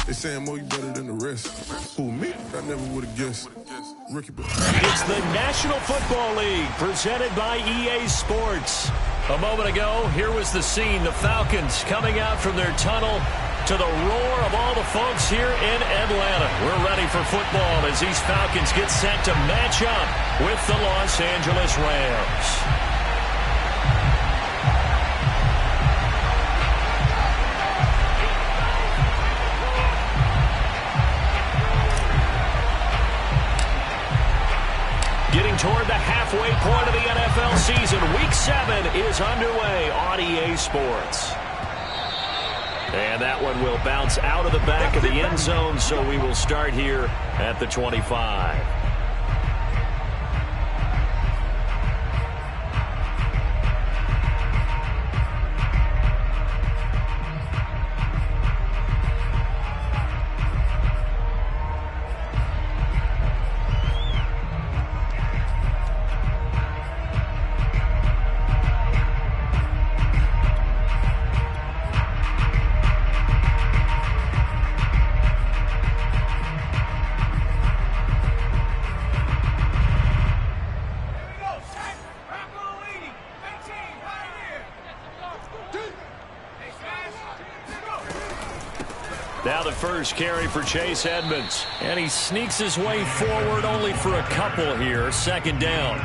They saying Mo, you better than the rest. Who, me? I never would have guessed. Rookie. It's the National Football League presented by EA Sports. A moment ago, here was the scene. The Falcons coming out from their tunnel to the roar of all the folks here in Atlanta. We're ready for football as these Falcons get set to match up with the Los Angeles Rams. Getting toward the halfway point of the NFL season. Week 7 is underway on EA Sports. And that one will bounce out of the back of the end zone, so we will start here at the 25. Now the first carry for Chase Edmonds. And he sneaks his way forward only for a couple here. Second down.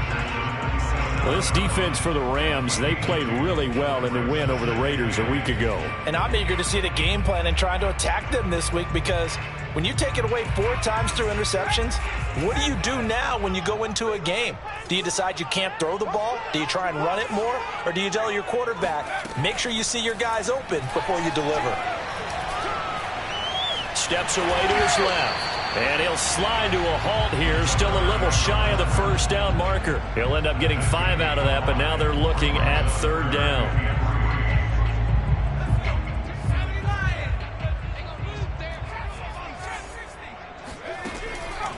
Well, this defense for the Rams, they played really well in the win over the Raiders a week ago. And I'm eager to see the game plan and trying to attack them this week, because when you take it away 4 times through interceptions, what do you do now when you go into a game? Do you decide you can't throw the ball? Do you try and run it more? Or do you tell your quarterback, make sure you see your guys open before you deliver? Steps away to his left. And he'll slide to a halt here. Still a little shy of the first down marker. He'll end up getting 5 out of that, but now they're looking at third down.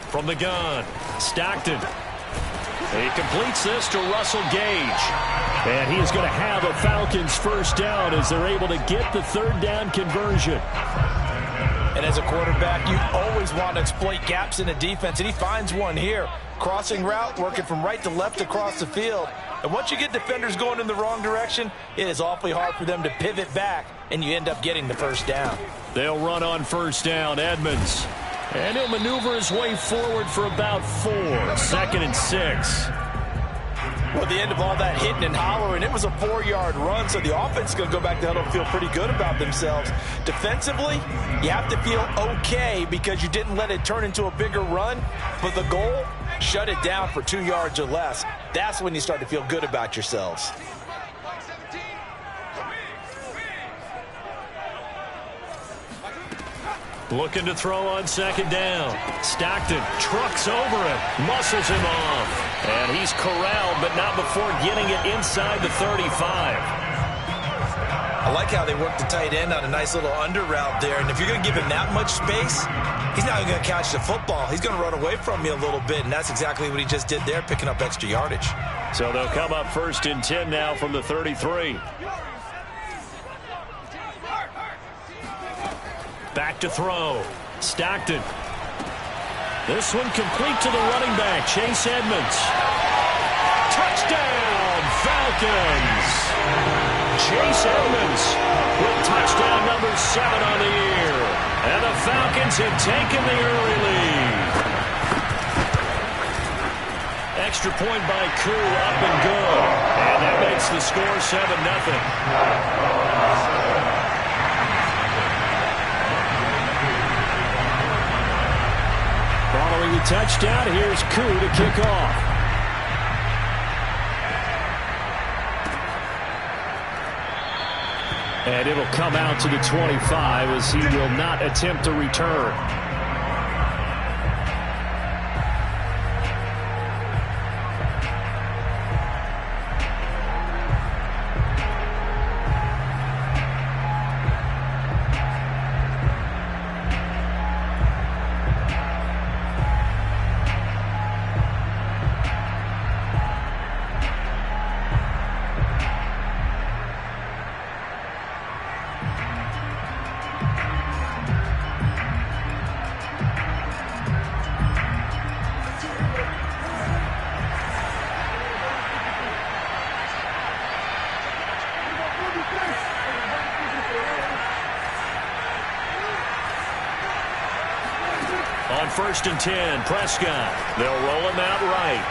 From the gun, Stockton. He completes this to Russell Gage. And he is going to have a Falcons first down as they're able to get the third down conversion. And as a quarterback, you always want to exploit gaps in a defense, and he finds one here. Crossing route, working from right to left across the field. And once you get defenders going in the wrong direction, it is awfully hard for them to pivot back, and you end up getting the first down. They'll run on first down, Edmonds. And he'll maneuver his way forward for about 4. 2nd and 6. Well, at the end of all that hitting and hollering, it was a 4-yard run, so the offense is going to go back to huddle and feel pretty good about themselves. Defensively, you have to feel okay because you didn't let it turn into a bigger run, but the goal, shut it down for 2 yards or less. That's when you start to feel good about yourselves. Looking to throw on second down. Stockton trucks over it, muscles him off. And he's corralled, but not before getting it inside the 35. I like how they work the tight end on a nice little under route there. And if you're going to give him that much space, he's not even going to catch the football. He's going to run away from you a little bit, and that's exactly what he just did there, picking up extra yardage. So they'll come up 1st and 10 now from the 33. Back to throw. Stockton. This one complete to the running back, Chase Edmonds. Touchdown, Falcons! Chase Edmonds with touchdown number 7 on the year. And the Falcons have taken the early lead. Extra point by Koo, up and good. And that makes the score 7-0. Following the touchdown, here's Koo to kick off. And it'll come out to the 25 as he will not attempt to return. On 1st and 10, Prescott. They'll roll him out right.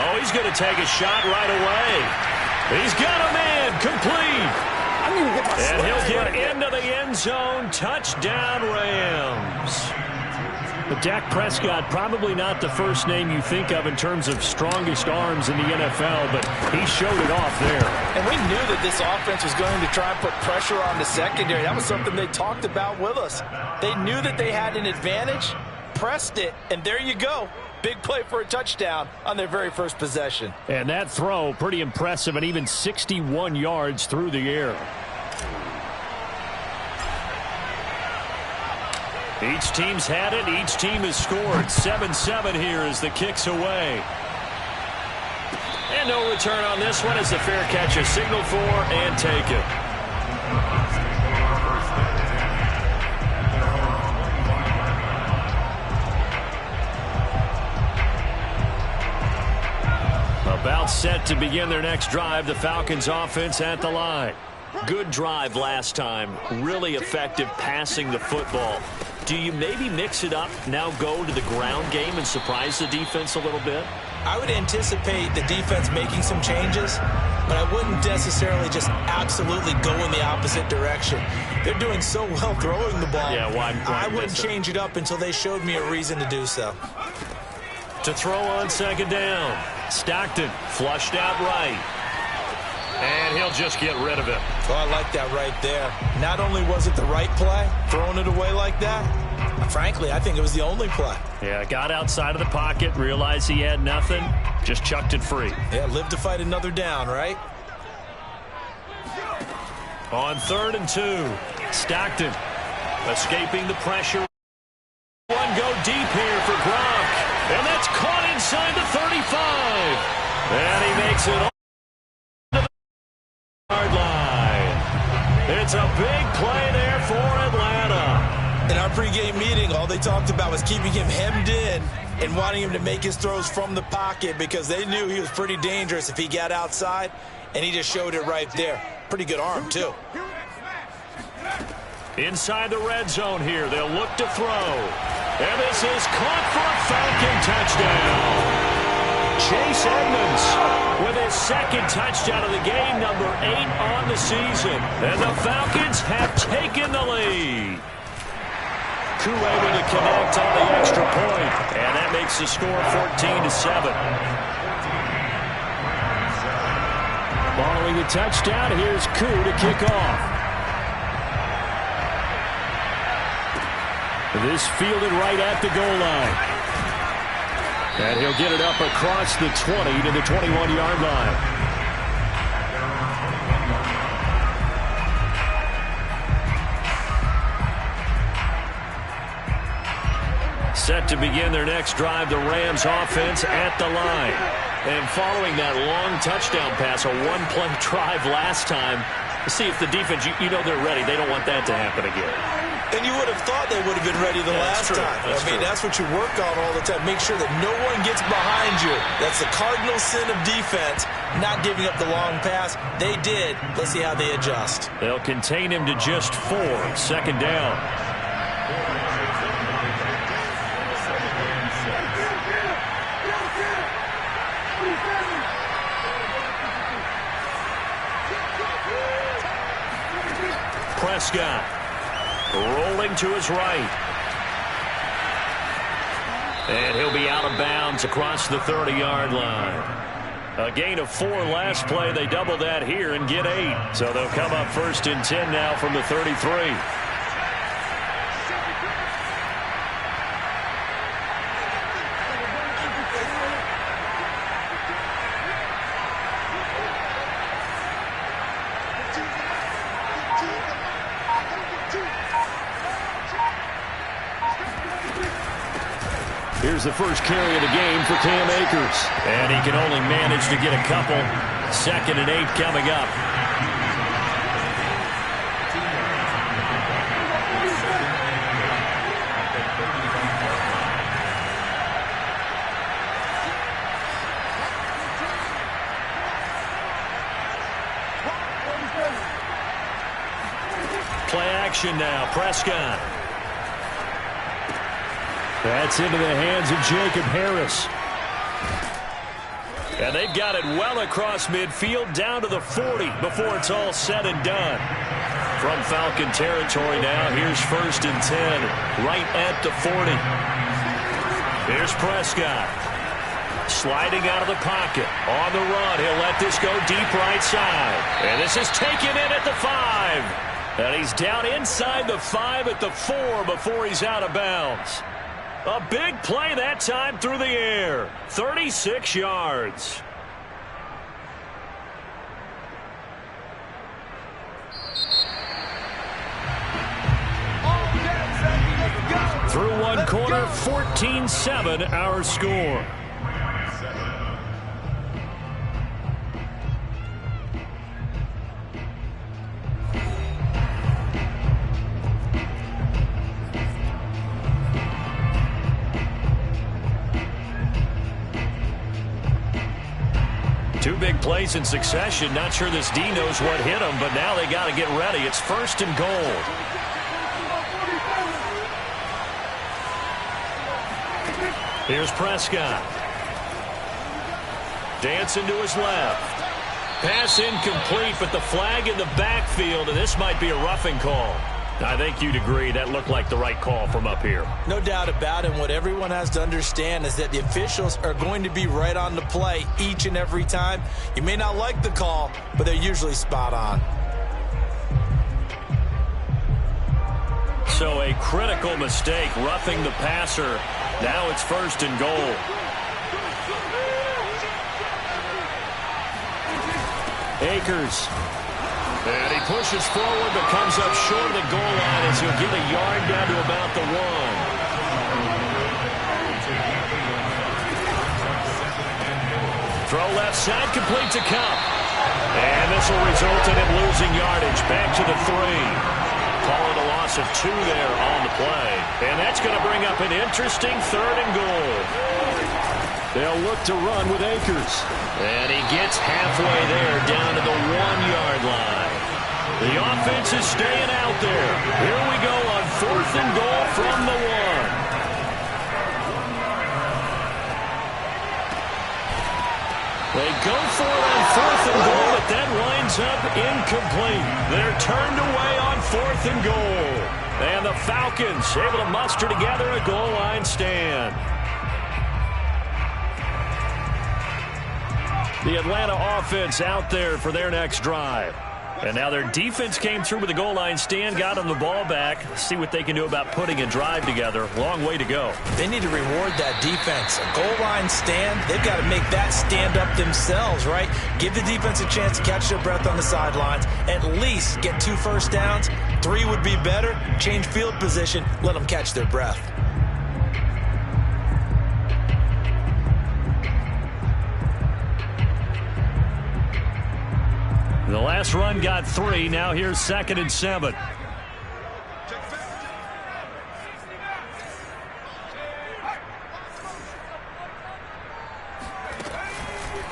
Oh, he's going to take a shot right away. He's got a man complete. And he'll get into the end zone. Touchdown, Rams. But Dak Prescott, probably not the first name you think of in terms of strongest arms in the NFL, but he showed it off there. And we knew that this offense was going to try and put pressure on the secondary. That was something they talked about with us. They knew that they had an advantage, pressed it, and there you go. Big play for a touchdown on their very first possession. And that throw, pretty impressive, and even 61 yards through the air. Each team's had it. Each team has scored. 7-7 here as the kick's away. And no return on this one as the fair catch is signaled for and taken. About set to begin their next drive. The Falcons offense at the line. Good drive last time. Really effective passing the football. Do you maybe mix it up, now go to the ground game and surprise the defense a little bit? I would anticipate the defense making some changes, but I wouldn't necessarily just absolutely go in the opposite direction. They're doing so well throwing the ball. Yeah, I wouldn't change it up until they showed me a reason to do so. To throw on 2nd down. Stockton flushed out right. And he'll just get rid of it. Oh, I like that right there. Not only was it the right play, throwing it away like that, frankly, I think it was the only play. Yeah, got outside of the pocket, realized he had nothing, just chucked it free. Yeah, live to fight another down, right? On 3rd and 2, Stockton escaping the pressure. One go deep here for Gronk. And that's caught inside the 35. And he makes it all. It's a big play there for Atlanta. In our pregame meeting, all they talked about was keeping him hemmed in and wanting him to make his throws from the pocket because they knew he was pretty dangerous if he got outside, and he just showed it right there. Pretty good arm, too. Inside the red zone here, they'll look to throw. And this is caught for a Falcon touchdown. Chase Edmonds with his 2nd touchdown of the game, number 8 on the season. And the Falcons have taken the lead. Koo able to connect on the extra point, and that makes the score 14-7. Following the touchdown, here's Koo to kick off. This fielded right at the goal line. And he'll get it up across the 20 to the 21-yard line. Set to begin their next drive, the Rams offense at the line. And following that long touchdown pass, a one-play drive last time, see if the defense, you know they're ready. They don't want that to happen again. And you would have thought they would have been ready the last time. That's what you work on all the time. Make sure that no one gets behind you. That's the cardinal sin of defense, not giving up the long pass. They did. Let's see how they adjust. They'll contain him to just 4. 2nd down. Prescott rolling to his right. And he'll be out of bounds across the 30-yard line. A gain of 4 last play. They double that here and get 8. So they'll come up 1st and 10 now from the 33. Here's the first carry of the game for Cam Akers. And he can only manage to get a couple. 2nd and 8 coming up. Play action now. Prescott. That's into the hands of Jacob Harris. And they've got it well across midfield down to the 40 before it's all said and done. From Falcon territory now, here's 1st and 10, right at the 40. Here's Prescott. Sliding out of the pocket. On the run, he'll let this go deep right side. And this is taken in at the 5. And he's down inside the 5 at the 4 before he's out of bounds. A big play that time through the air. 36 yards. Through one quarter, 14-7 our score. Two big plays in succession. Not sure this D knows what hit him, but now they got to get ready. It's 1st and goal. Here's Prescott. Dancing to his left. Pass incomplete, but the flag in the backfield, and this might be a roughing call. I think you'd agree that looked like the right call from up here. No doubt about it. What everyone has to understand is that the officials are going to be right on the play each and every time. You may not like the call, but they're usually spot on. So a critical mistake, roughing the passer. Now it's 1st and goal. Akers. And he pushes forward but comes up short of the goal line as he'll get a yard down to about the 1. Throw left side, complete to Kupp. And this will result in him losing yardage. Back to the 3. Call it a loss of 2 there on the play. And that's going to bring up an interesting 3rd and goal. They'll look to run with Akers. And he gets halfway there down to the 1-yard line. The offense is staying out there. Here we go on 4th and goal from the 1. They go for it on 4th and goal, but that winds up incomplete. They're turned away on 4th and goal. And the Falcons able to muster together a goal line stand. The Atlanta offense out there for their next drive. And now their defense came through with the goal line stand, got them the ball back. See what they can do about putting a drive together. Long way to go. They need to reward that defense. A goal line stand, they've got to make that stand up themselves, right? Give the defense a chance to catch their breath on the sidelines. At least get 2 first downs. 3 would be better. Change field position. Let them catch their breath. The last run got 3. Now here's 2nd and 7.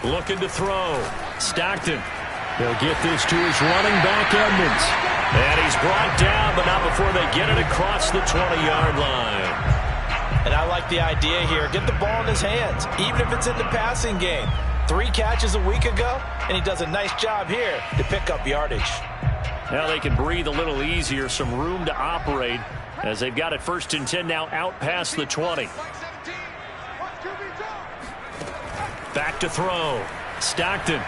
Looking to throw. Stockton. They'll get this to his running back, Edmonds. And he's brought down, but not before they get it across the 20-yard line. And I like the idea here. Get the ball in his hands, even if it's in the passing game. 3 catches a week ago, and he does a nice job here to pick up yardage. Now they can breathe a little easier, some room to operate as they've got it 1st and 10 now out past the 20. Back to throw. Stockton.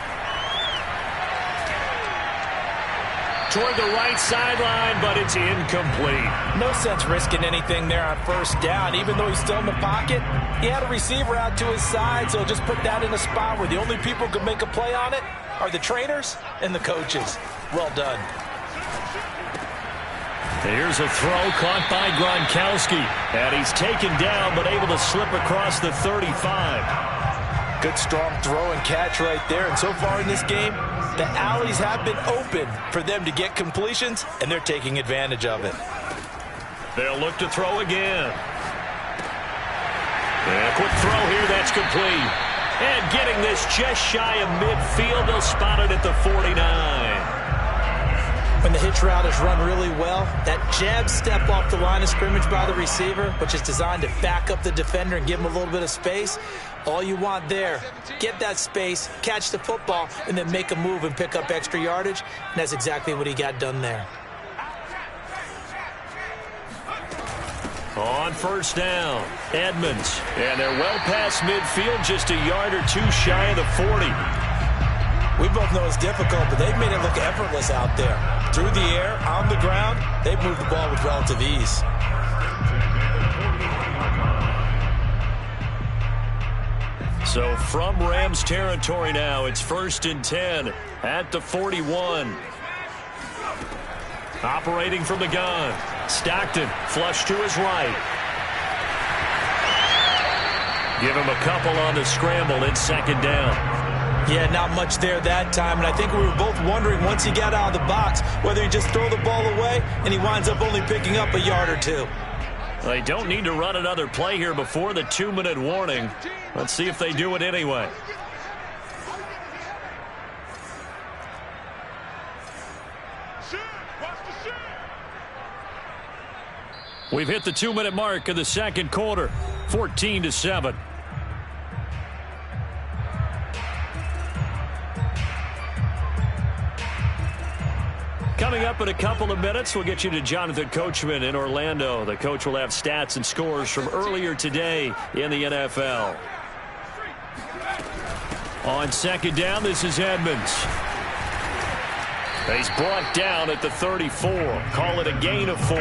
Toward the right sideline, but it's incomplete. No sense risking anything there on 1st down. Even though he's still in the pocket, he had a receiver out to his side, so just put that in a spot where the only people who can make a play on it are the trainers and the coaches. Well done. Here's a throw caught by Gronkowski. And he's taken down, but able to slip across the 35. Good strong throw and catch right there. And so far in this game, the alleys have been open for them to get completions, and they're taking advantage of it. They'll look to throw again. And a quick throw here, that's complete. And getting this just shy of midfield, they'll spot it at the 49. When the hitch route is run really well, that jab step off the line of scrimmage by the receiver, which is designed to back up the defender and give him a little bit of space, all you want there, get that space, catch the football, and then make a move and pick up extra yardage, and that's exactly what he got done there. On first down, Edmonds, and they're well past midfield, just a yard or two shy of the 40. We both know it's difficult, but they've made it look effortless out there. Through the air, on the ground, they've moved the ball with relative ease. So from Rams territory now, it's 1st and 10 at the 41. Operating from the gun, Stockton flush to his right. Give him a couple on the scramble. It's 2nd down. Yeah, not much there that time, and I think we were both wondering once he got out of the box whether he just throw the ball away and he winds up only picking up a yard or two. They don't need to run another play here before the 2-minute warning. Let's see if they do it anyway. We've hit the 2-minute mark of the 2nd quarter, 14-7. Coming up in a couple of minutes, we'll get you to Jonathan Coachman in Orlando. The coach will have stats and scores from earlier today in the NFL. On 2nd down, this is Edmonds. He's brought down at the 34. Call it a gain of 4.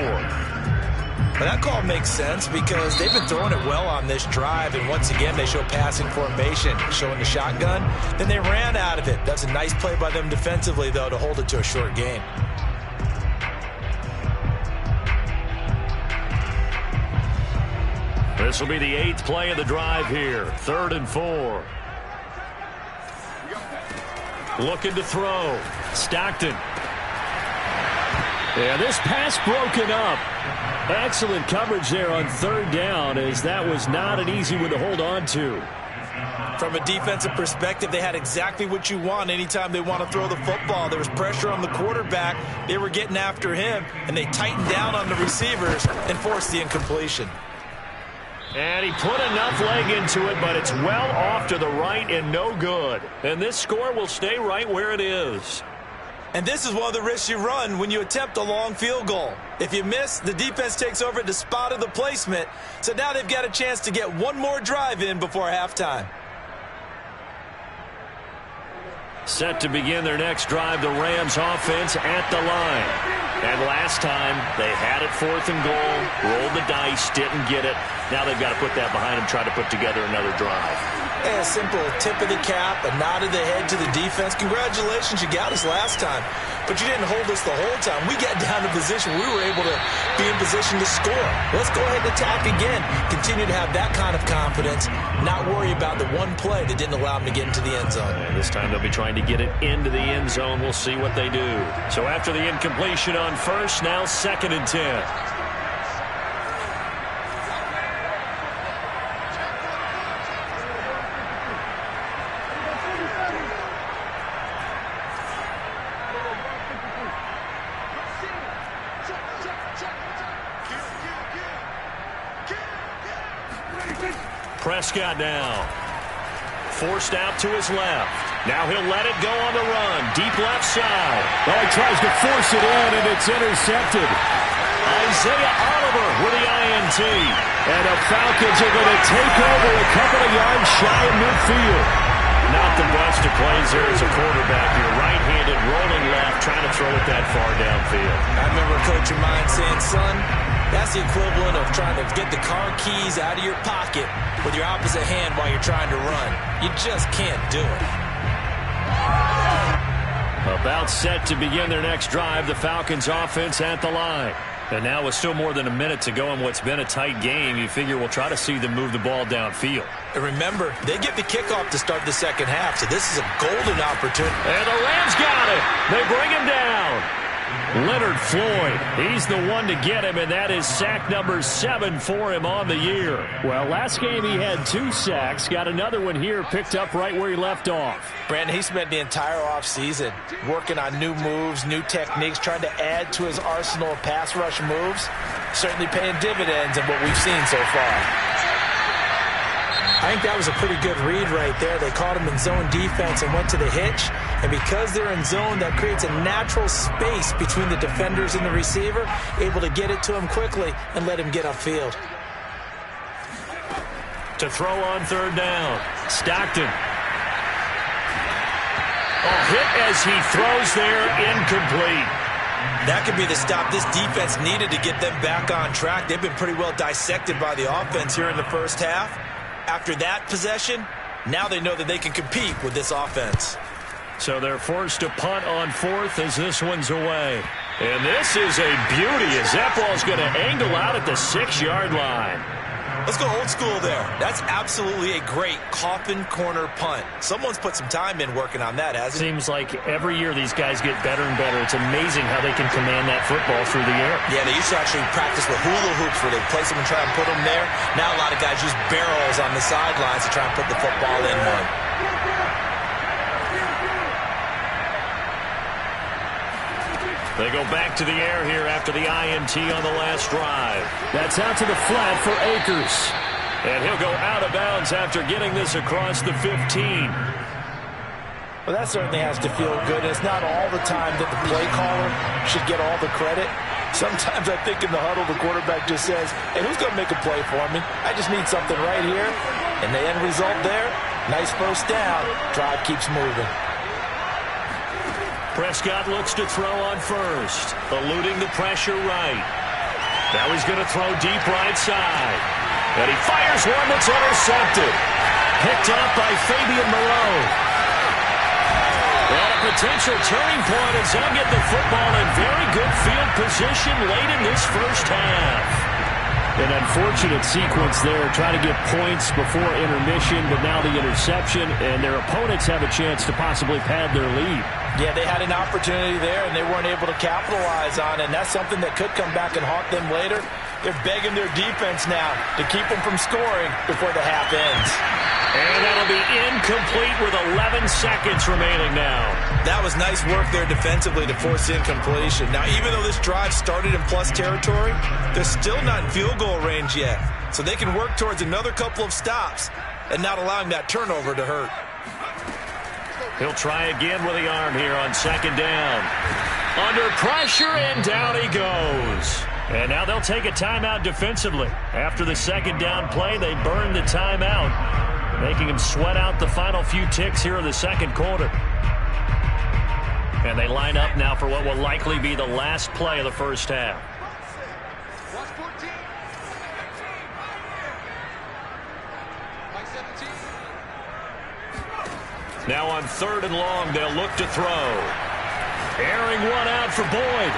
Well, that call makes sense because they've been throwing it well on this drive, and once again they show passing formation, showing the shotgun. Then they ran out of it. That's a nice play by them defensively, though, to hold it to a short gain. This will be the 8th play of the drive here. 3rd and 4. Looking to throw. Stockton. Yeah, this pass broken up. Excellent coverage there on 3rd down, as that was not an easy one to hold on to. From a defensive perspective, they had exactly what you want anytime they want to throw the football. There was pressure on the quarterback. They were getting after him, and they tightened down on the receivers and forced the incompletion. And he put enough leg into it, but it's well off to the right and no good. And this score will stay right where it is. And this is one of the risks you run when you attempt a long field goal. If you miss, the defense takes over at the spot of the placement. So now they've got a chance to get one more drive in before halftime. Set to begin their next drive, the Rams offense at the line. And last time, they had it 4th and goal, rolled the dice, didn't get it. Now they've got to put that behind them, try to put together another drive. A simple tip of the cap, a nod of the head to the defense. Congratulations, you got us last time. But you didn't hold us the whole time. We got down to position. We were able to be in position to score. Let's go ahead and attack again. Continue to have that kind of confidence. Not worry about the one play that didn't allow them to get into the end zone. And this time they'll be trying to get it into the end zone. We'll see what they do. So after the incompletion on 1st, now 2nd and 10. Prescott now. Forced out to his left. Now he'll let it go on the run. Deep left side. Oh, he tries to force it in, and it's intercepted. Isaiah Oliver with the INT. And the Falcons are going to take over a couple of yards shy of midfield. Not the best of plays there as a quarterback. You're right-handed, rolling left, trying to throw it that far downfield. I remember a coach of mine saying, son, that's the equivalent of trying to get the car keys out of your pocket with your opposite hand while you're trying to run. You just can't do it. About set to begin their next drive, the Falcons offense at the line. And now with still more than a minute to go in what's been a tight game, you figure we'll try to see them move the ball downfield. And remember, they get the kickoff to start the second half, so this is a golden opportunity. And the Rams got it. They bring him down. Leonard Floyd, he's the one to get him, and that is sack number 7 for him on the year. Well, last game he had 2 sacks. Got another one here picked up right where he left off. Brandon, he spent the entire offseason working on new moves, new techniques, trying to add to his arsenal of pass rush moves. Certainly paying dividends in what we've seen so far. I think that was a pretty good read right there. They caught him in zone defense and went to the hitch. And because they're in zone, that creates a natural space between the defenders and the receiver, able to get it to him quickly and let him get upfield. To throw on 3rd down, Stockton. Hit as he throws there, incomplete. That could be the stop this defense needed to get them back on track. They've been pretty well dissected by the offense here in the first half. After that possession, now they know that they can compete with this offense. So they're forced to punt on 4th as this one's away. And this is a beauty as that ball's going to angle out at the 6-yard line. Let's go old school there. That's absolutely a great coffin corner punt. Someone's put some time in working on that, hasn't it? Seems like every year these guys get better and better. It's amazing how they can command that football through the air. Yeah, they used to actually practice with hula hoops where they place them and try and put them there. Now a lot of guys use barrels on the sidelines to try and put the football in one. They go back to the air here after the INT on the last drive. That's out to the flat for Akers. And he'll go out of bounds after getting this across the 15. Well, that certainly has to feel good. It's not all the time that the play caller should get all the credit. Sometimes I think in the huddle, the quarterback just says, hey, who's going to make a play for me? I just need something right here. And the end result there, nice first down. Drive keeps moving. Prescott looks to throw on 1st, eluding the pressure right. Now he's going to throw deep right side. And he fires one that's intercepted. Picked up by Fabian Moreau. And a potential turning point as they'll get the football in very good field position late in this first half. An unfortunate sequence there, trying to get points before intermission, but now the interception, and their opponents have a chance to possibly pad their lead. Yeah, they had an opportunity there, and they weren't able to capitalize on it, and that's something that could come back and haunt them later. They're begging their defense now to keep them from scoring before the half ends. And that'll be incomplete with 11 seconds remaining now. That was nice work there defensively to force incompletion. Now, even though this drive started in plus territory, they're still not in field goal range yet. So they can work towards another couple of stops and not allowing that turnover to hurt. He'll try again with the arm here on 2nd down. Under pressure, and down he goes. And now they'll take a timeout defensively. After the 2nd down play, they burn the timeout, making him sweat out the final few ticks here in the 2nd quarter. And they line up now for what will likely be the last play of the first half. Now on 3rd and long, they'll look to throw. Airing one out for Boyd.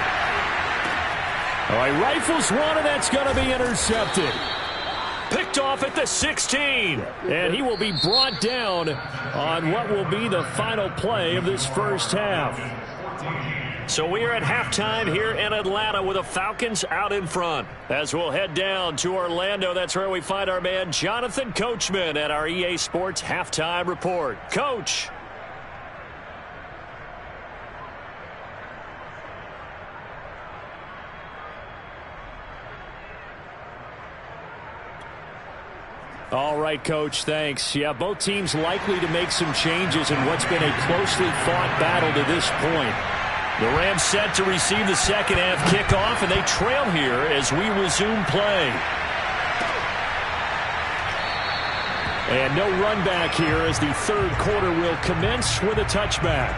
All right, rifles one, and that's going to be intercepted. Picked off at the 16. And he will be brought down on what will be the final play of this first half. So we are at halftime here in Atlanta with the Falcons out in front. As we'll head down to Orlando, that's where we find our man Jonathan Coachman at our EA Sports Halftime Report. Coach. All right, Coach, thanks. Yeah, both teams likely to make some changes in what's been a closely fought battle to this point. The Rams set to receive the second half kickoff, and they trail here as we resume play. And no run back here as the 3rd quarter will commence with a touchback.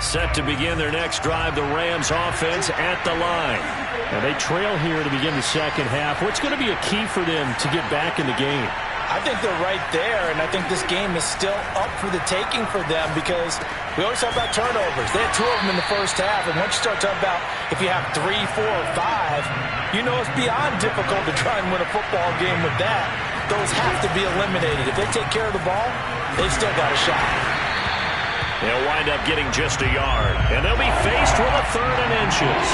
Set to begin their next drive, the Rams offense at the line. And they trail here to begin the second half. What's going to be a key for them to get back in the game? I think they're right there, and I think this game is still up for the taking for them because we always talk about turnovers. They had 2 of them in the first half, and once you start talking about if you have 3, 4, or 5, you know it's beyond difficult to try and win a football game with that. Those have to be eliminated. If they take care of the ball, they've still got a shot. They'll wind up getting just a yard, and they'll be faced with a 3rd and inches.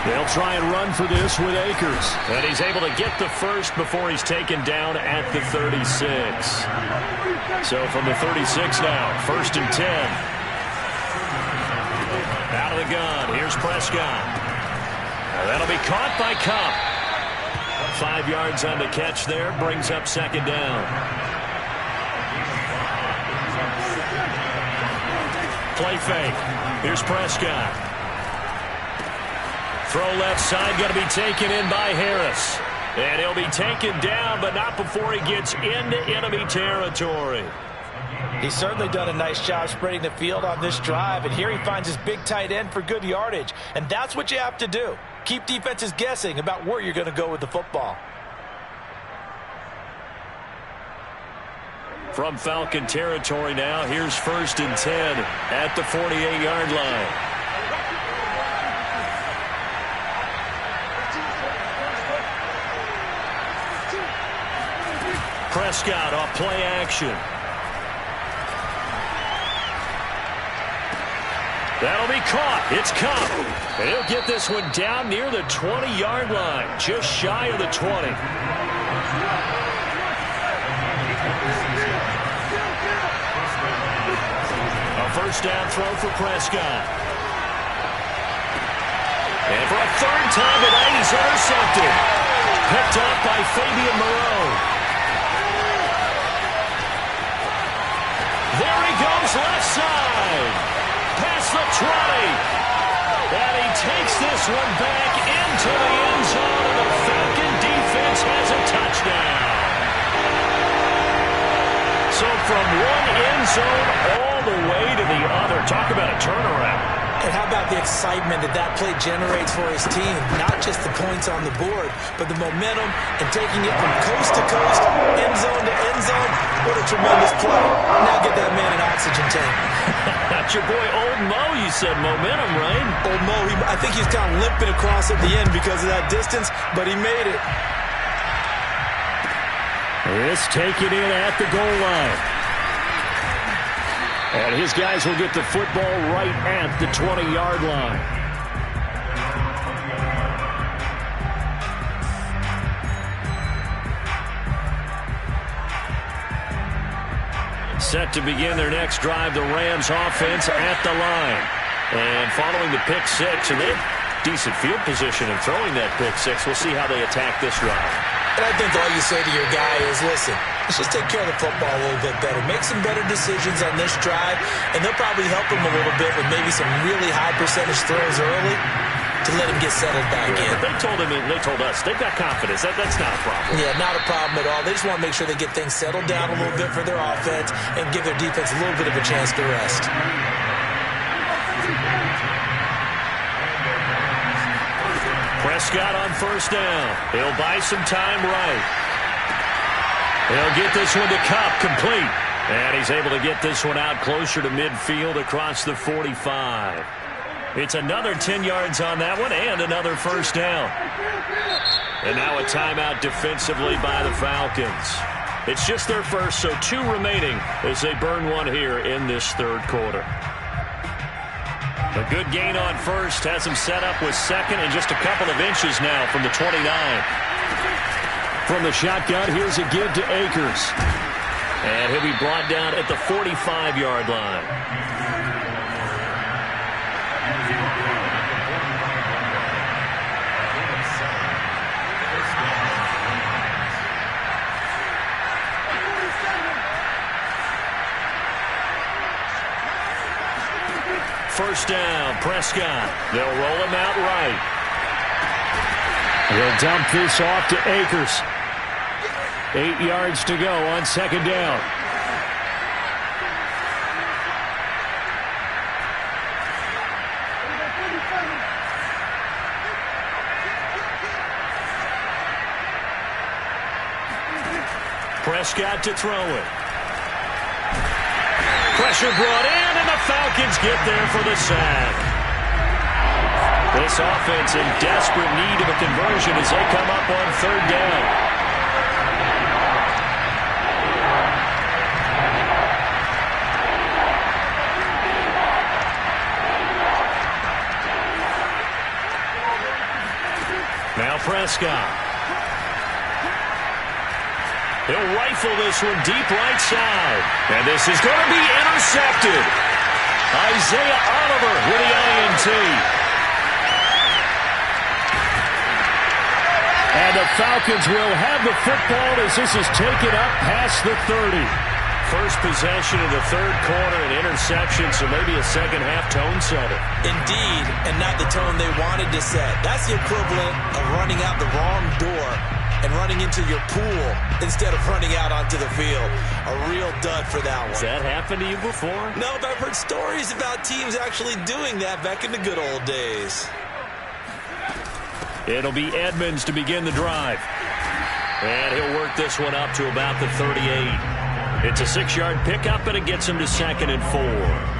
They'll try and run for this with Akers. And he's able to get the first before he's taken down at the 36. So from the 36 now, 1st and 10. Out of the gun, here's Prescott. That'll be caught by Kupp. 5 yards on the catch there, brings up 2nd down. Play fake. Here's Prescott. Throw left side, going to be taken in by Harris. And he'll be taken down, but not before he gets into enemy territory. He's certainly done a nice job spreading the field on this drive, and here he finds his big tight end for good yardage. And that's what you have to do. Keep defenses guessing about where you're going to go with the football. From Falcon territory now, here's 1st and 10 at the 48-yard line. Prescott off play action. That'll be caught. It's Kupp. And he'll get this one down near the 20-yard line, just shy of the 20. A 1st down throw for Prescott. And for a 3rd time tonight, he's intercepted. Picked up by Fabian Moreau. There he goes, left side. Past the 20. And he takes this one back into the end zone, and the Falcon defense has a touchdown. So from one end zone all the way to the other. Talk about a turnaround. And how about the excitement that play generates for his team? Not just the points on the board, but the momentum and taking it from coast to coast, end zone to end zone. What a tremendous play. Now get that man an oxygen tank. That's your boy Old Mo, you said. Momentum, right? Old Mo, I think he was kind of limping across at the end because of that distance, but he made it. It's taken in at the goal line. And his guys will get the football right at the 20-yard line. Set to begin their next drive, the Rams offense at the line. And following the pick 6, and they have decent field position in throwing that pick 6. We'll see how they attack this drive. And I think all you say to your guy is, listen, let's just take care of the football a little bit better. Make some better decisions on this drive, and they'll probably help him a little bit with maybe some really high percentage throws early to let him get settled back in. But they told him, and they told us, they've got confidence. That's not a problem. Yeah, not a problem at all. They just want to make sure they get things settled down a little bit for their offense and give their defense a little bit of a chance to rest. Prescott on 1st down. He'll buy some time right. He'll get this one to Kupp, complete. And he's able to get this one out closer to midfield across the 45. It's another 10 yards on that one and another 1st down. And now a timeout defensively by the Falcons. It's just their first, so 2 remaining as they burn one here in this 3rd quarter. A good gain on 1st has him set up with 2nd and just a couple of inches now from the 29. From the shotgun, here's a give to Akers. And he'll be brought down at the 45-yard line. First down, Prescott. They'll roll him out right. He'll dump this off to Akers. 8 yards to go on 2nd down. Prescott to throw it. Pressure brought in, and the Falcons get there for the sack. This offense in desperate need of a conversion as they come up on third down. Now Prescott. He'll rifle this one deep right side. And this is going to be intercepted. Isaiah Oliver with the INT. And the Falcons will have the football as this is taken up past the 30. First possession of the third quarter, an interception, so maybe a second-half tone setter. Indeed, and not the tone they wanted to set. That's the equivalent of running out the wrong door and running into your pool instead of running out onto the field. A real dud for that one. Has that happened to you before? No, but I've heard stories about teams actually doing that back in the good old days. It'll be Edmonds to begin the drive. And he'll work this one up to about the 38. It's a 6-yard pickup, and it gets him to 2nd and 4.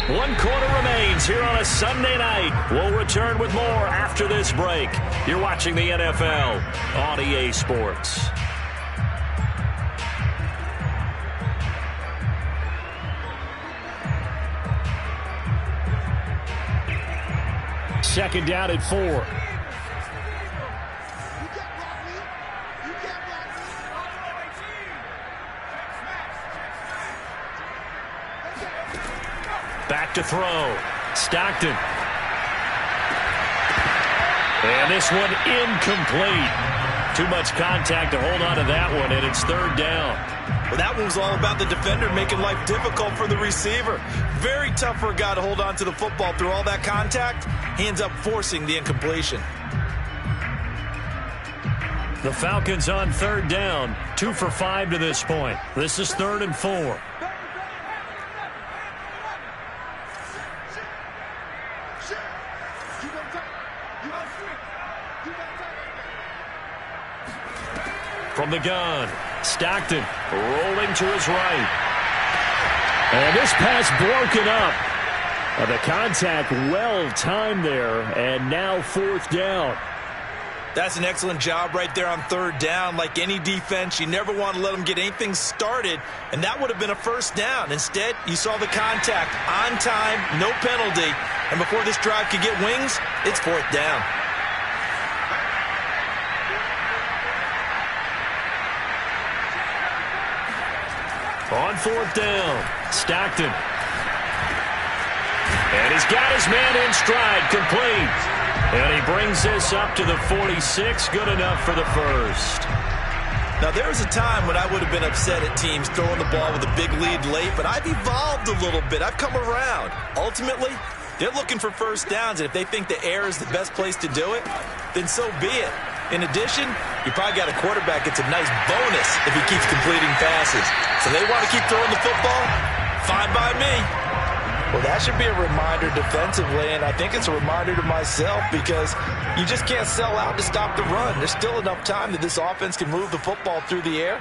1 quarter remains here on a Sunday night. We'll return with more after this break. You're watching the NFL on EA Sports. Second down at 4. Back to throw. Stockton. And this one incomplete. Too much contact to hold on to that one, and it's third down. Well, that one was all about the defender making life difficult for the receiver. Very tough for a guy to hold on to the football through all that contact. He ends up forcing the incompletion. The Falcons on third down. 2 for 5 to this point. This is 3rd and 4. From the gun, Stockton rolling to his right. And this pass broken up. The contact well timed there, and now 4th down. That's an excellent job right there on third down. Like any defense, you never want to let them get anything started, and that would have been a first down. Instead, you saw the contact on time, no penalty, and before this drive could get wings, it's 4th down. On 4th down, Stockton. And he's got his man in stride, complete. And he brings this up to the 46, good enough for the first. Now, there was a time when I would have been upset at teams throwing the ball with a big lead late, but I've evolved a little bit. I've come around. Ultimately, they're looking for first downs, and if they think the air is the best place to do it, then so be it. In addition, you probably got a quarterback gets a nice bonus if he keeps completing passes. So they want to keep throwing the football? Fine by me. Well, that should be a reminder defensively, and I think it's a reminder to myself because you just can't sell out to stop the run. There's still enough time that this offense can move the football through the air,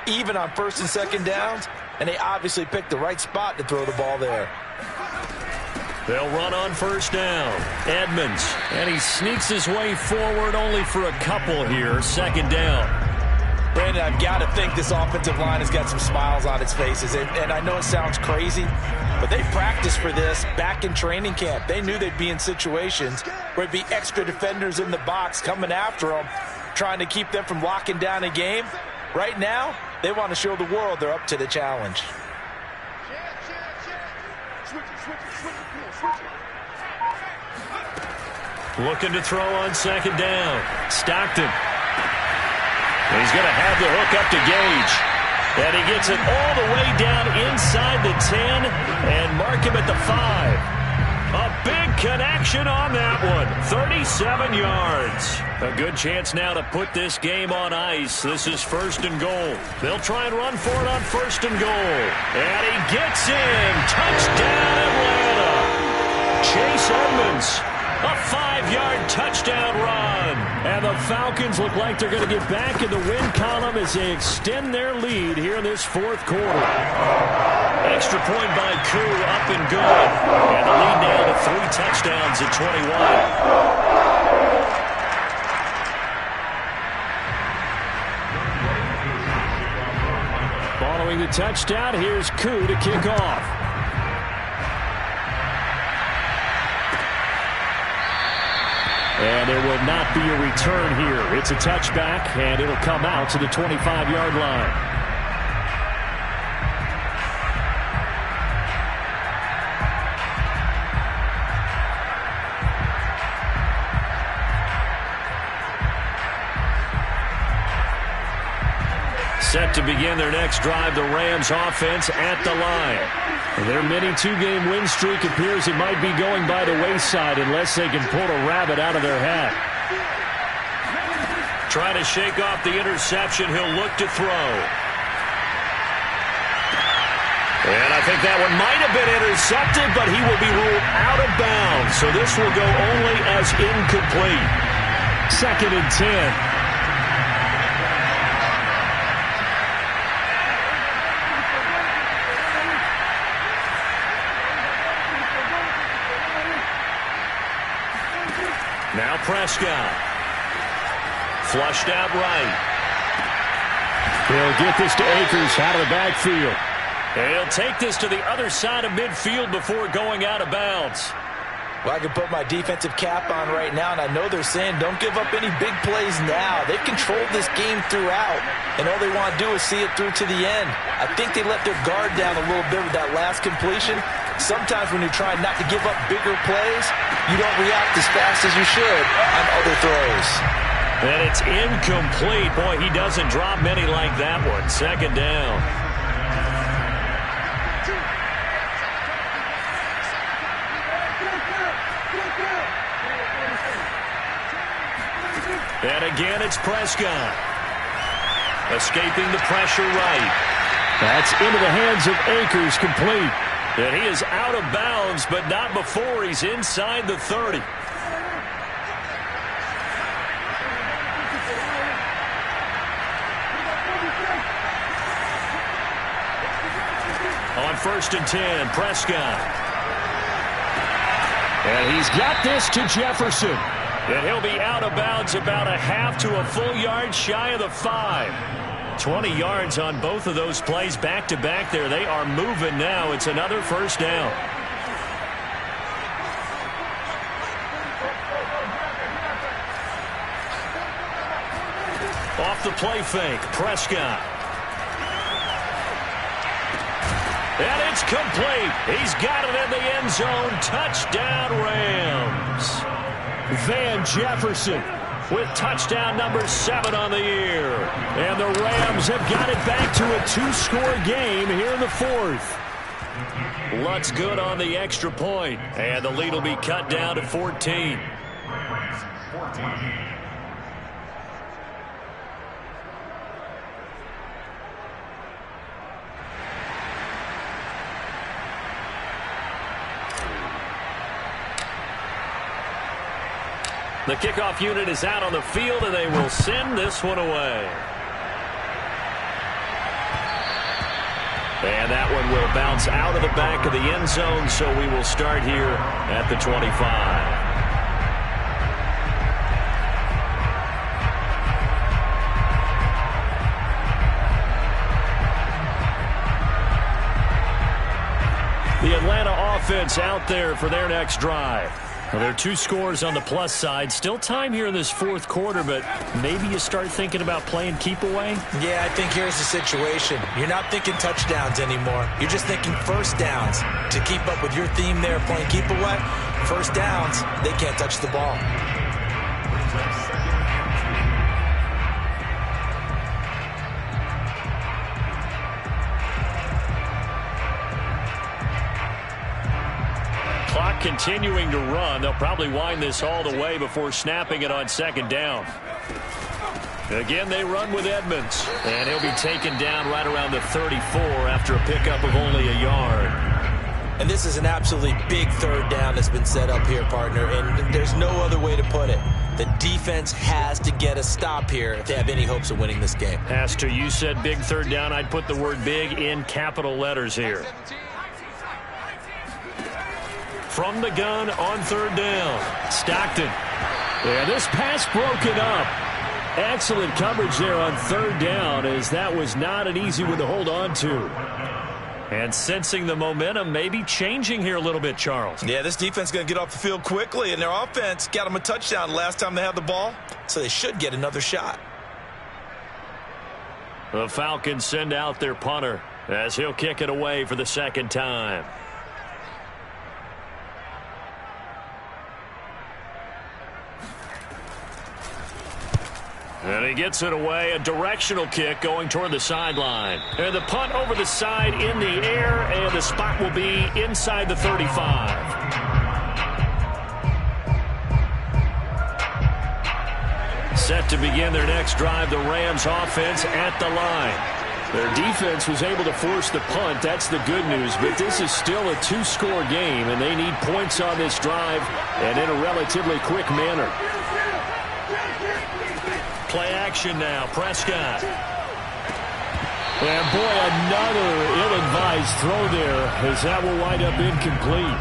even on 1st and 2nd downs, and they obviously picked the right spot to throw the ball there. They'll run on 1st down. Edmonds, and he sneaks his way forward only for a couple here. 2nd down. Brandon, I've got to think this offensive line has got some smiles on its faces, and I know it sounds crazy, but they practiced for this back in training camp. They knew they'd be in situations where there'd be extra defenders in the box coming after them, trying to keep them from locking down a game. Right now, they want to show the world they're up to the challenge. Looking to throw on 2nd down. Stockton. And he's going to have the hook up to Gage. And he gets it all the way down inside the 10 and mark him at the 5. A big connection on that one. 37 yards. A good chance now to put this game on ice. This is 1st and goal. They'll try and run for it on 1st and goal. And he gets in. Touchdown, Atlanta. Chase Edmonds A 5-yard touchdown run. And the Falcons look like they're going to get back in the win column as they extend their lead here in this fourth quarter. Extra point by Koo, up and good. And the lead now to 3 touchdowns at 21. Following the touchdown, here's Koo to kick off. And there will not be a return here. It's a touchback, and it'll come out to the 25-yard line. Set to begin their next drive, the Rams offense at the line. Their mini 2-game win streak appears it might be going by the wayside unless they can pull a rabbit out of their hat. Trying to shake off the interception. He'll look to throw. And I think that one might have been intercepted, but he will be ruled out of bounds. So this will go only as incomplete. 2nd and 10. Now Prescott. Flushed out right. He'll get this to Akers out of the backfield. And he'll take this to the other side of midfield before going out of bounds. Well, I can put my defensive cap on right now, and I know they're saying don't give up any big plays now. They've controlled this game throughout, and all they want to do is see it through to the end. I think they let their guard down a little bit with that last completion. Sometimes when you're trying not to give up bigger plays, you don't react as fast as you should on other throws. And it's incomplete. Boy, he doesn't drop many like that one. 2nd down. And again, it's Prescott. Escaping the pressure right. That's into the hands of Akers, complete. And he is out of bounds, but not before he's inside the 30. On 1st and 10, Prescott. And he's got this to Jefferson. And he'll be out of bounds about a half to a full yard shy of the 5. 20 yards on both of those plays back-to-back there. They are moving now. It's another 1st down. Off the play fake, Prescott. And it's complete. He's got it in the end zone. Touchdown, Rams. Van Jefferson with touchdown number 7 on the year. And the Rams have got it back to a 2-score game here in the 4th. Lutz good on the extra point. And the lead will be cut down to 14. The kickoff unit is out on the field, and they will send this one away. And that one will bounce out of the back of the end zone, so we will start here at the 25. The Atlanta offense out there for their next drive. Well, there are 2 scores on the plus side. Still time here in this 4th quarter, but maybe you start thinking about playing keep away? Yeah, I think here's the situation. You're not thinking touchdowns anymore. You're just thinking 1st downs. To keep up with your theme there, playing keep away, 1st downs, they can't touch the ball. Clock continuing to run. They'll probably wind this all the way before snapping it on 2nd down. Again, they run with Edmonds. And he'll be taken down right around the 34 after a pickup of only a yard. And this is an absolutely big third down that's been set up here, partner, and there's no other way to put it. The defense has to get a stop here if they have any hopes of winning this game. Pastor, you said big third down. I'd put the word big in capital letters here. From the gun on third down, Stockton. And this pass broken up. Excellent coverage there on third down, as that was not an easy one to hold on to. And sensing the momentum maybe changing here a little bit, Charles. Yeah, this defense is going to get off the field quickly, and their offense got them a touchdown last time they had the ball, so they should get another shot. The Falcons send out their punter as he'll kick it away for the second time. And he gets it away, a directional kick going toward the sideline. And the punt over the side in the air, and the spot will be inside the 35. Set to begin their next drive, the Rams offense at the line. Their defense was able to force the punt. That's the good news, but this is still a two-score game, and they need points on this drive and in a relatively quick manner. Play action now, Prescott. And boy, another ill-advised throw there, as that will wind up incomplete.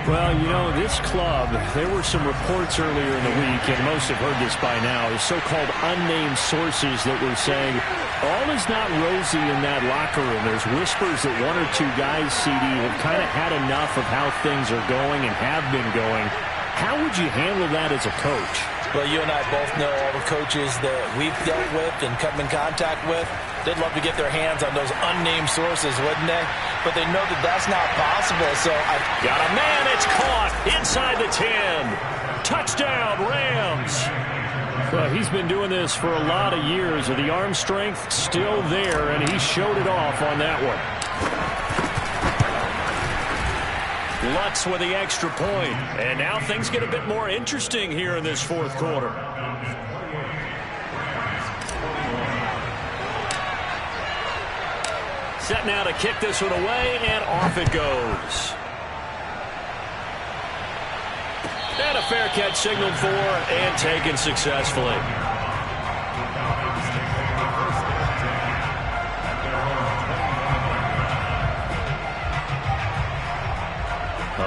Well, you know, this club, there were some reports earlier in the week, and most have heard this by now, is so-called unnamed sources that were saying all is not rosy in that locker room. There's whispers that one or two guys, CD, have kind of had enough of how things are going and have been going. How would you handle that as a coach? Well, you and I both know all the coaches that we've dealt with and come in contact with. They'd love to get their hands on those unnamed sources, wouldn't they? But they know that that's not possible, so got a man, it's caught inside the 10. Touchdown, Rams. Well, he's been doing this for a lot of years, and the arm strength still there, and he showed it off on that one. Lutz with the extra point. And now things get a bit more interesting here in this fourth quarter. Set now to kick this one away, and off it goes. And a fair catch signaled for and taken successfully.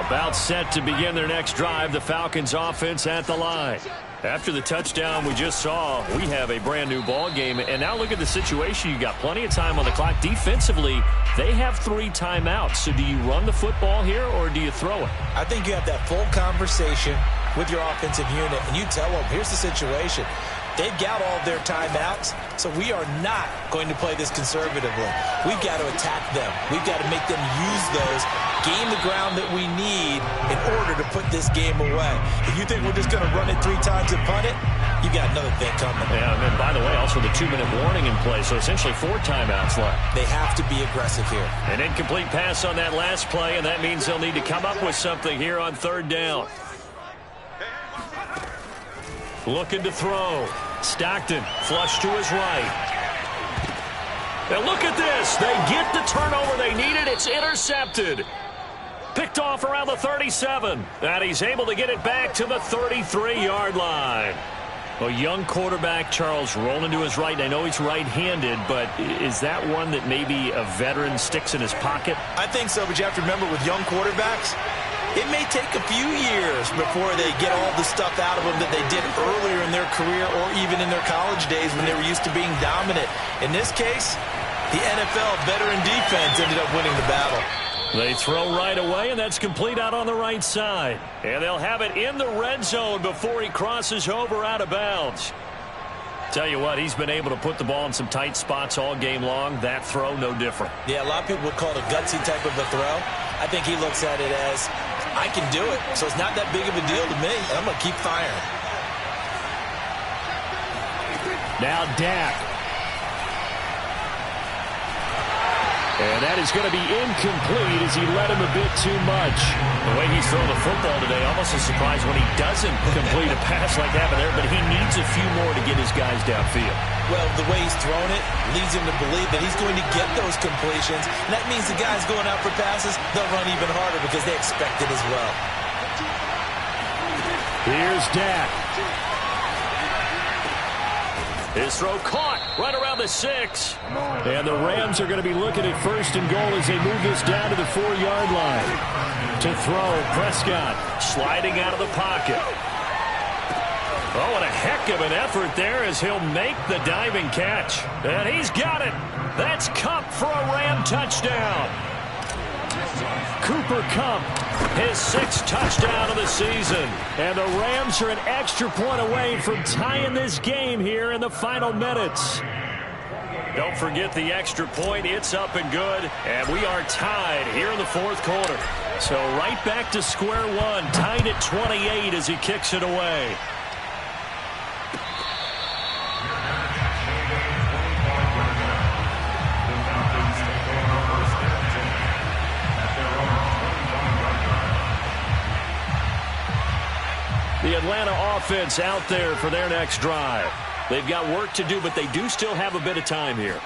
About set to begin their next drive, the Falcons offense at the line. After the touchdown we just saw, we have a brand new ball game. And now look at the situation. You got plenty of time on the clock. Defensively, they have 3 timeouts. So do you run the football here or do you throw it? I think you have that full conversation with your offensive unit, and you tell them, here's the situation. They've got all of their timeouts, so we are not going to play this conservatively. We've got to attack them. We've got to make them use those, gain the ground that we need in order to put this game away. If you think we're just going to run it 3 times and punt it, you got another thing coming. Yeah, and by the way, also the 2-minute warning in play, so essentially 4 timeouts left. They have to be aggressive here. An incomplete pass on that last play, and that means they'll need to come up with something here on third down. Looking to throw. Stockton flush to his right. And look at this. They get the turnover they needed. It's intercepted. Picked off around the 37. And he's able to get it back to the 33-yard line. A young quarterback, Charles, rolling to his right. I know he's right-handed, but is that one that maybe a veteran sticks in his pocket? I think so, but you have to remember with young quarterbacks, it may take a few years before they get all the stuff out of them that they did earlier in their career or even in their college days when they were used to being dominant. In this case, the NFL veteran defense ended up winning the battle. They throw right away, and that's complete out on the right side. And they'll have it in the red zone before he crosses over out of bounds. Tell you what, he's been able to put the ball in some tight spots all game long. That throw, no different. Yeah, a lot of people would call it a gutsy type of a throw. I think he looks at it as, I can do it, so it's not that big of a deal to me, and I'm going to keep firing. Now Dak. And that is going to be incomplete as he led him a bit too much. The way he's throwing the football today, almost a surprise when he doesn't complete a pass like that there, but he needs a few more to get his guys downfield. Well, the way he's thrown it leads him to believe that he's going to get those completions. And that means the guys going out for passes, they'll run even harder because they expect it as well. Here's Dak. His throw caught right around the 6. And the Rams are going to be looking at 1st and goal as they move this down to the 4-yard line. To throw, Prescott sliding out of the pocket. Oh, and a heck of an effort there as he'll make the diving catch. And he's got it. That's Kupp for a Ram touchdown. Cooper Kupp, his 6th touchdown of the season. And the Rams are an extra point away from tying this game here in the final minutes. Don't forget the extra point. It's up and good. And we are tied here in the 4th quarter. So right back to square one, tied at 28 as he kicks it away. The Atlanta offense out there for their next drive. They've got work to do, but they do still have a bit of time here.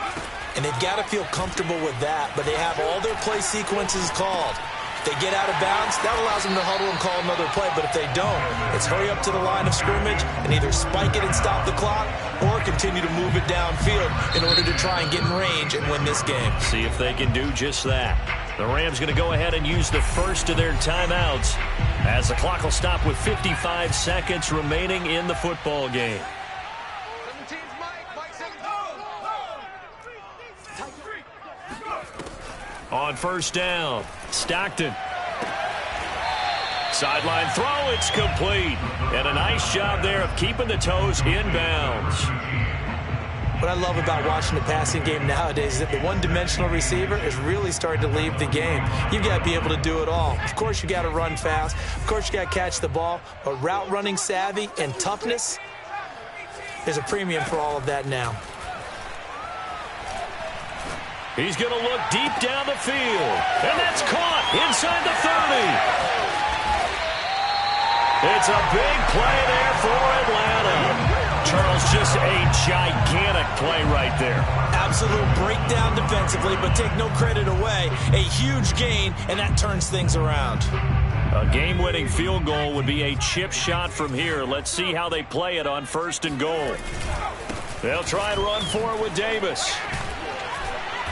And they've got to feel comfortable with that, but they have all their play sequences called. If they get out of bounds, that allows them to huddle and call another play, but if they don't, it's hurry up to the line of scrimmage and either spike it and stop the clock or continue to move it downfield in order to try and get in range and win this game. See if they can do just that. The Rams going to go ahead and use the first of their timeouts as the clock will stop with 55 seconds remaining in the football game. On 1st down, Stockton. Sideline throw, it's complete. And a nice job there of keeping the toes inbounds. What I love about watching the passing game nowadays is that the one-dimensional receiver is really starting to leave the game. You've got to be able to do it all. Of course, you got to run fast. Of course, you got to catch the ball. But route running savvy and toughness, there's a premium for all of that now. He's going to look deep down the field. And that's caught inside the 30. It's a big play there for Atlanta. Charles, just a gigantic play right there. Absolute breakdown defensively, but take no credit away. A huge gain, and that turns things around. A game-winning field goal would be a chip shot from here. Let's see how they play it on 1st and goal. They'll try and run for it with Davis.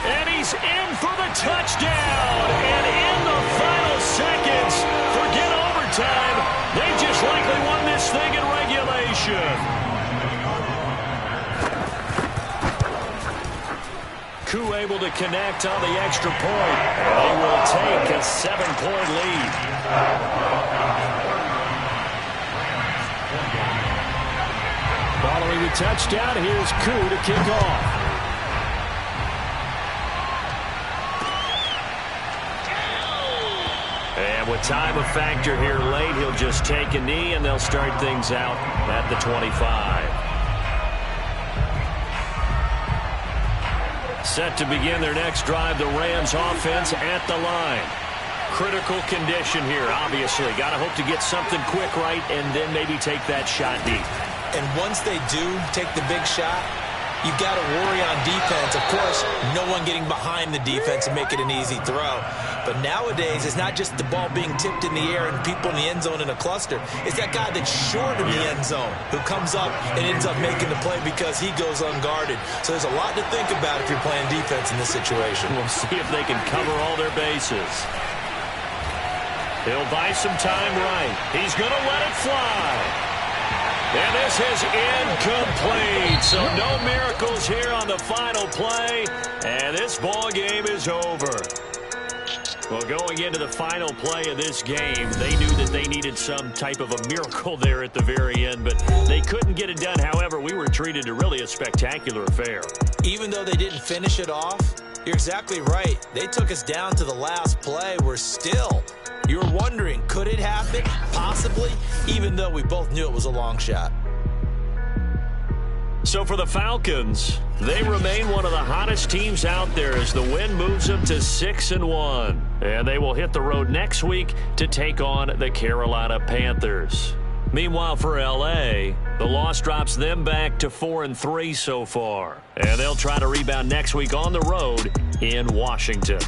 And he's in for the touchdown. And in the final seconds, forget overtime. They just likely won this thing in regulation. Koo able to connect on the extra point. They will take a 7-point lead. Following the touchdown, here's Koo to kick off. And with time a factor here late, he'll just take a knee and they'll start things out at the 25. Set to begin their next drive, the Rams offense at the line. Critical condition here, obviously. Got to hope to get something quick right and then maybe take that shot deep. And once they do take the big shot, you've got to worry on defense. Of course, no one getting behind the defense and make it an easy throw. But nowadays, it's not just the ball being tipped in the air and people in the end zone in a cluster. It's that guy that's short of the end zone who comes up and ends up making the play because he goes unguarded. So there's a lot to think about if you're playing defense in this situation. We'll see if they can cover all their bases. He'll buy some time right. He's going to let it fly. And this is incomplete. So no miracles here on the final play. And this ball game is over. Well, going into the final play of this game, they knew that they needed some type of a miracle there at the very end, but they couldn't get it done. However, we were treated to really a spectacular affair. Even though they didn't finish it off, you're exactly right. They took us down to the last play. We're still, you were wondering, could it happen? Possibly, even though we both knew it was a long shot. So for the Falcons, they remain one of the hottest teams out there as the win moves them to 6-1. And they will hit the road next week to take on the Carolina Panthers. Meanwhile, for L.A., the loss drops them back to 4-3 so far. And they'll try to rebound next week on the road in Washington.